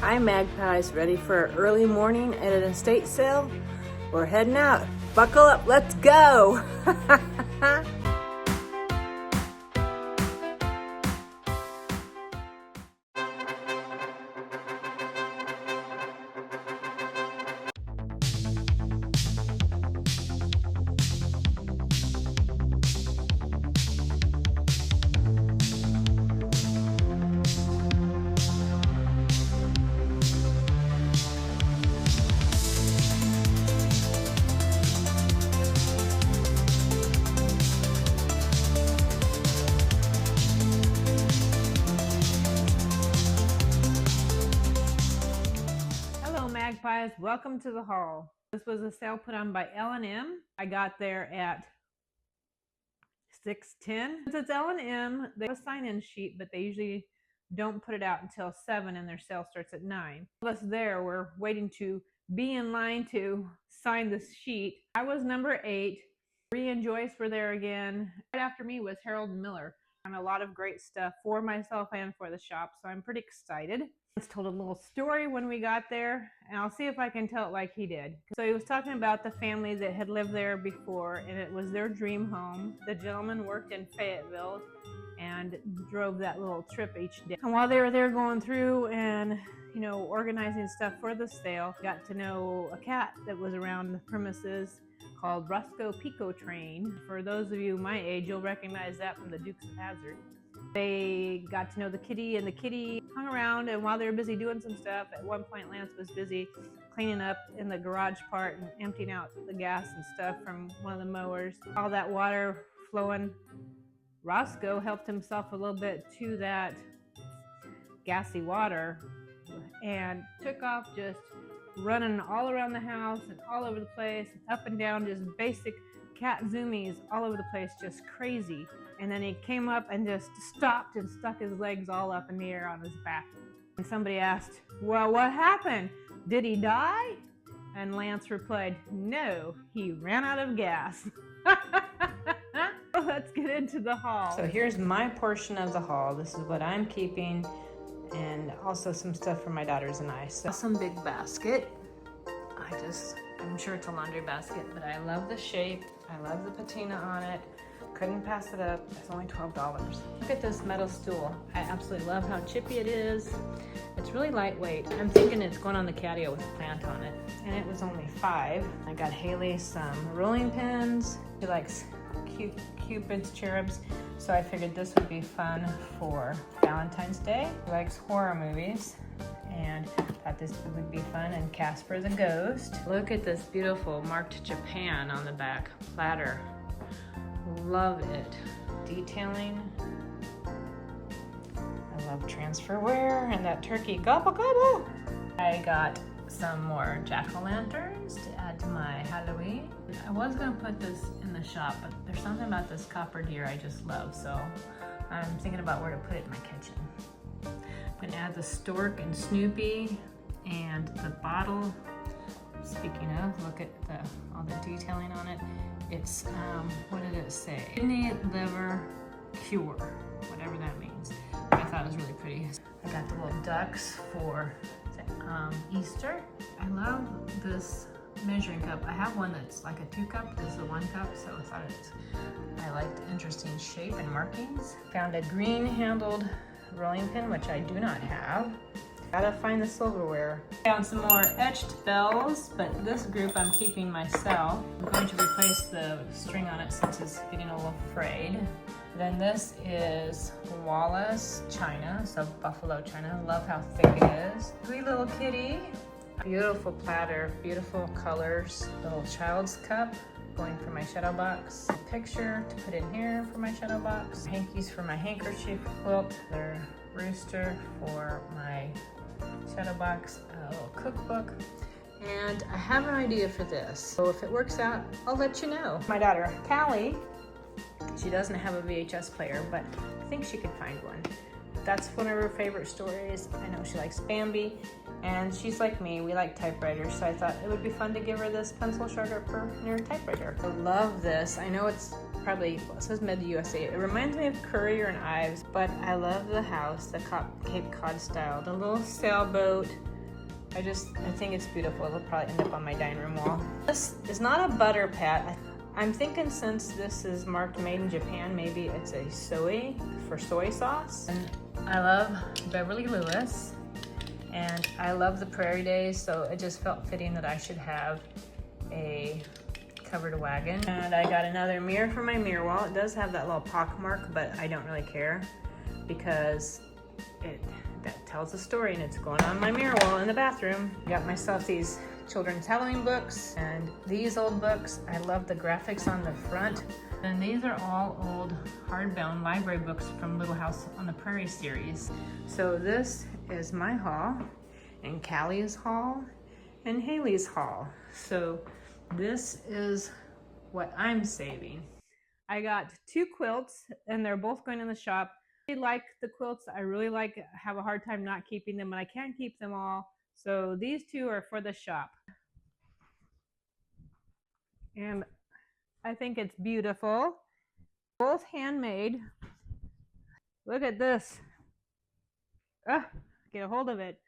Hi Magpies, ready for an early morning at an estate sale? We're heading out. Buckle up, let's go! Magpies, welcome to the haul. This was a sale put on by L&M. I got there at 6:10. Since it's L&M, they have a sign-in sheet, but they usually don't put it out until 7 and their sale starts at 9. All of us there were waiting to be in line to sign this sheet. I was number 8. Bree and Joyce were there again. Right after me was Harold Miller. And a lot of great stuff for myself and for the shop, so I'm pretty excited. He told a little story when we got there, and I'll see if I can tell it like he did. So he was talking about the family that had lived there before, and it was their dream home. The gentleman worked in Fayetteville and drove that little trip each day. And while they were there going through and organizing stuff for the sale, got to know a cat that was around the premises called Roscoe Pico Train. For those of you my age, you'll recognize that from the Dukes of Hazzard. They got to know the kitty, and the kitty hung around, and while they were busy doing some stuff, at one point Lance was busy cleaning up in the garage part and emptying out the gas and stuff from one of the mowers. All that water flowing, Roscoe helped himself a little bit to that gassy water and took off just running all around the house and all over the place, up and down, just basic cat zoomies all over the place, just crazy. And then he came up and just stopped and stuck his legs all up in the air on his back. And somebody asked, well, what happened? Did he die? And Lance replied, no, he ran out of gas. Let's get into the haul. So here's my portion of the haul. This is what I'm keeping, and also some stuff for my daughters and I. So some big basket. I'm sure it's a laundry basket, but I love the shape. I love the patina on it. Couldn't pass it up. It's only $12. Look at this metal stool. I absolutely love how chippy it is. It's really lightweight. I'm thinking it's going on the catio with a plant on it. And it was only $5. I got Haley some rolling pins. She likes Cupid's cherubs. So I figured this would be fun for Valentine's Day. She likes horror movies, and thought this would be fun. And Casper the Ghost. Look at this beautiful marked Japan on the back platter. Love it. Detailing. I love transferware and that turkey gobble gobble. I got some more jack-o'-lanterns to add to my Halloween. I was gonna put this in the shop, but there's something about this copper deer I just love, so I'm thinking about where to put it in my kitchen. I'm gonna add the stork and Snoopy and the bottle. Speaking of, look at all the detailing on it. It's, what did it say? Kidney liver cure, whatever that means. I thought it was really pretty. I got the little ducks for Easter. I love this measuring cup. I have one that's like a 2 cup. This is a 1 cup, so I liked the interesting shape and markings. Found a green handled rolling pin, which I do not have. Gotta find the silverware. Found some more etched bells, but this group I'm keeping myself. I'm going to replace the string on it since it's getting a little frayed. Then this is Wallace china, so buffalo china. Love how thick it is. Sweet little kitty. Beautiful platter, beautiful colors. Little child's cup going for my shadow box. A picture to put in here for my shadow box. Hankies for my handkerchief quilt. Their rooster for my shadow box, a little cookbook, and I have an idea for this. So if it works out, I'll let you know. My daughter, Callie, she doesn't have a VHS player, but I think she could find one. That's one of her favorite stories. I know she likes Bambi, and she's like me, we like typewriters, so I thought it would be fun to give her this pencil sharpener typewriter. I love this. I know it's probably, well, it says Made USA. It reminds me of Courier and Ives, but I love the house, the Cape Cod style. The little sailboat I think it's beautiful. It'll probably end up on my dining room wall. This is not a butter pat. I'm thinking since this is marked made in Japan, maybe it's a soy for soy sauce. And I love Beverly Lewis and I love the Prairie Days, so it just felt fitting that I should have a covered wagon. And I got another mirror for my mirror wall. It does have that little pock mark, but I don't really care because that tells a story and it's going on my mirror wall in the bathroom. Got myself these children's Halloween books and these old books. I love the graphics on the front. And these are all old hardbound library books from Little House on the Prairie series. So this is my haul and Callie's haul and Haley's haul. So this is what I'm saving. I got 2 quilts and they're both going in the shop. I like the quilts. I really have a hard time not keeping them, but I can't keep them all. So these 2 are for the shop. And I think it's beautiful. Both handmade. Look at this. Get a hold of it.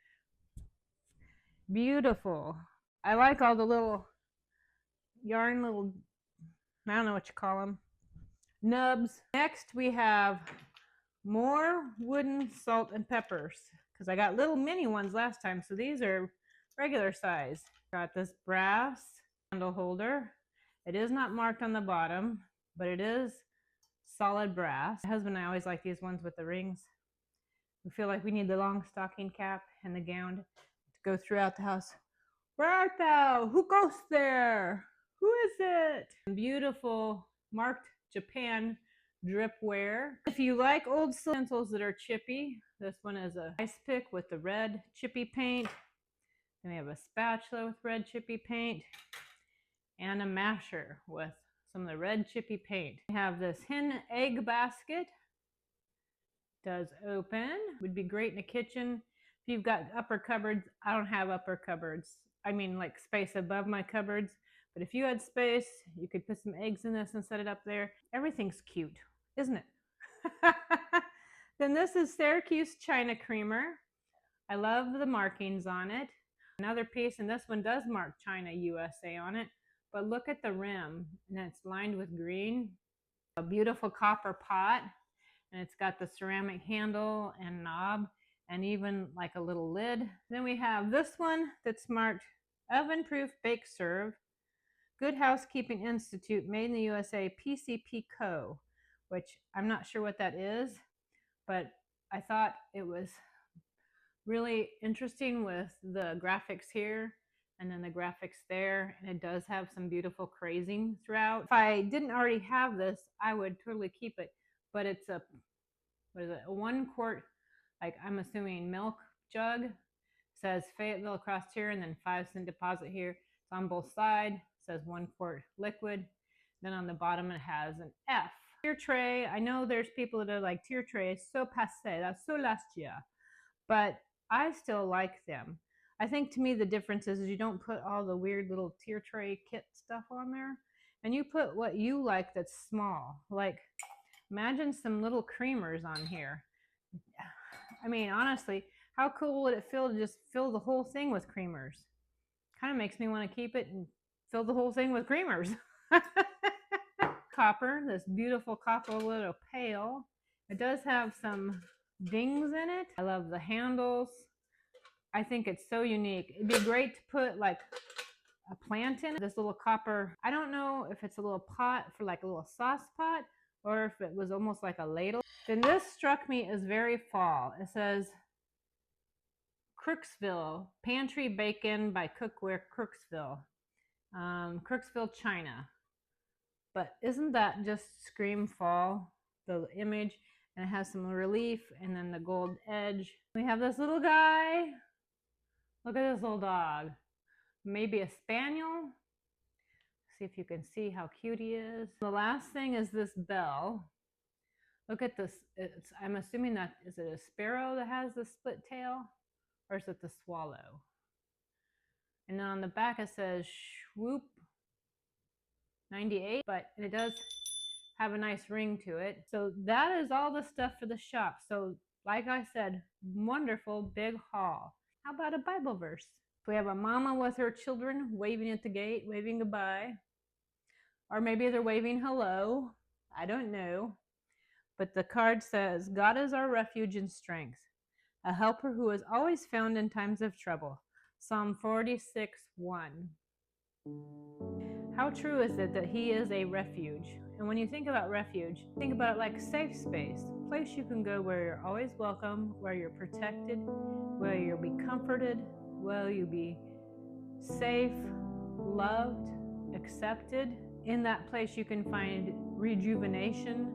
Beautiful. I like all the little yarn, I don't know what you call them, nubs. Next we have more wooden salt and peppers because I got little mini ones last time, so these are regular size. Got this brass candle holder. It is not marked on the bottom, but it is solid brass. My husband and I always like these ones with the rings. We feel like we need the long stocking cap and the gown to go throughout the house. Where art thou? Who goes there? Who is it? Beautiful marked Japan dripware. If you like old stencils that are chippy, this one is a ice pick with the red chippy paint. Then we have a spatula with red chippy paint and a masher with some of the red chippy paint. We have this hen egg basket. Does open. Would be great in the kitchen. If you've got upper cupboards, I don't have upper cupboards. I mean like space above my cupboards. But if you had space, you could put some eggs in this and set it up there. Everything's cute, isn't it? Then this is Syracuse China Creamer. I love the markings on it. Another piece, and this one does mark China USA on it. But look at the rim, and it's lined with green. A beautiful copper pot, and it's got the ceramic handle and knob, and even like a little lid. Then we have this one that's marked Oven Proof Bake Serve. Good Housekeeping Institute, made in the USA, PCP Co., which I'm not sure what that is, but I thought it was really interesting with the graphics here and then the graphics there, and it does have some beautiful crazing throughout. If I didn't already have this, I would totally keep it, but it's a, what is it, a 1 quart, like I'm assuming milk jug. It says Fayetteville across here and then 5-cent deposit here. It's on both sides. Says 1 quart liquid. Then on the bottom it has an F. Tier tray. I know there's people that are like tier tray. So passé. That's so last year. But I still like them. I think to me the difference is you don't put all the weird little tier tray kit stuff on there. And you put what you like that's small. Like imagine some little creamers on here. I mean, honestly, how cool would it feel to just fill the whole thing with creamers? Kind of makes me want to keep it and fill the whole thing with creamers. Copper, this beautiful copper little pail. It does have some dings in it. I love the handles. I think it's so unique. It'd be great to put like a plant in this little copper. I don't know if it's a little pot for like a little sauce pot or if it was almost like a ladle. Then this struck me as very fall. It says Crooksville, Pantry Bacon by Cookware Crooksville. Crooksville, China. But isn't that just scream fall, the image? And it has some relief and then the gold edge. We have this little guy. Look at this little dog. Maybe a spaniel. See if you can see how cute he is. The last thing is this bell. Look at this. I'm assuming that, is it a sparrow that has the split tail? Or is it the swallow? And then on the back it says Swoop 98, but it does have a nice ring to it. So that is all the stuff for the shop. So like I said, wonderful big haul. How about a Bible verse? We have a mama with her children waving at the gate, waving goodbye. Or maybe they're waving hello. I don't know. But the card says, God is our refuge and strength, a helper who is always found in times of trouble. Psalm 46:1. How true is it that he is a refuge? And when you think about refuge, think about it like a safe space, a place you can go where you're always welcome, where you're protected, where you'll be comforted, where you'll be safe, loved, accepted. In that place you can find rejuvenation,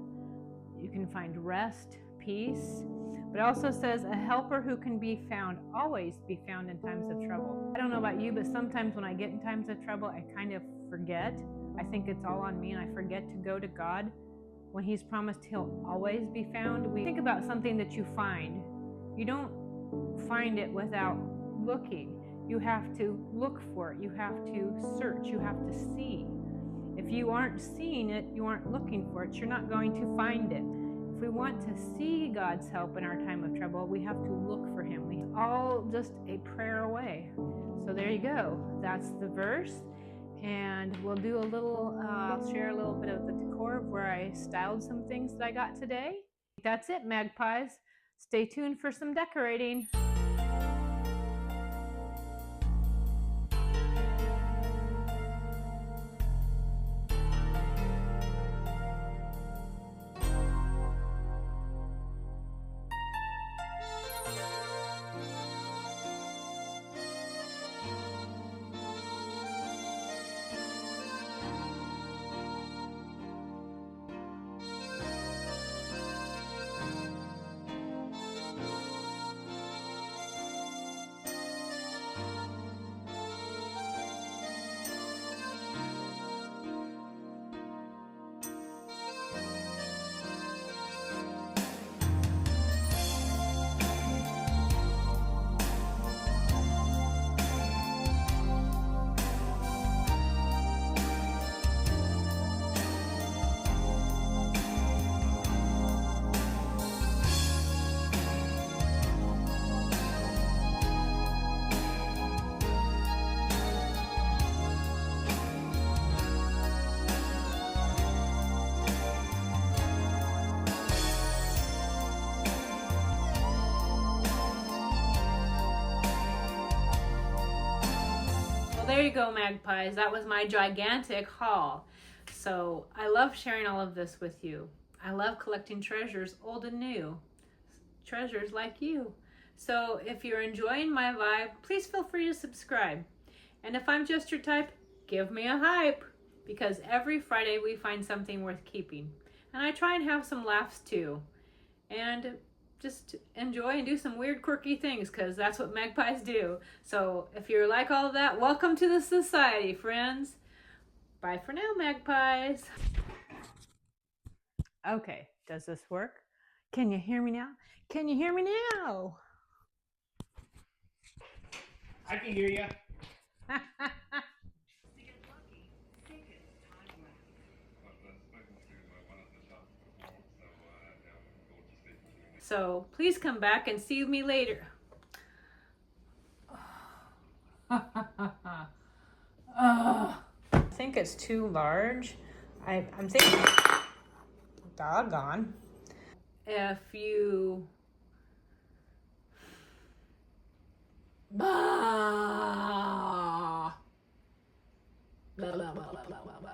you can find rest, peace. But it also says a helper who can be found, always be found in times of trouble. I don't know about you, but sometimes when I get in times of trouble, I kind of forget. I think it's all on me and I forget to go to God when he's promised he'll always be found. We think about something that you find. You don't find it without looking. You have to look for it. You have to search. You have to see. If you aren't seeing it, you aren't looking for it, you're not going to find it. If we want to see God's help in our time of trouble, we have to look for him. We all just a prayer away. So there you go. That's the verse. And we'll do a little, I'll share a little bit of the decor of where I styled some things that I got today. That's it, Magpies. Stay tuned for some decorating. There you go, Magpies. That was my gigantic haul. So I love sharing all of this with you. I love collecting treasures, old and new. Treasures like you. So if you're enjoying my vibe, please feel free to subscribe. And if I'm just your type, give me a hype. Because every Friday we find something worth keeping. And I try and have some laughs too. And just enjoy and do some weird quirky things, because that's what magpies do. So if you're like all of that, welcome to the society, friends. Bye for now, magpies. Okay, does this work? Can you hear me now? Can you hear me now? I can hear you. So please come back and see me later. I think it's too large. I'm thinking, doggone. If you blah, blah, blah, blah, blah, blah, blah.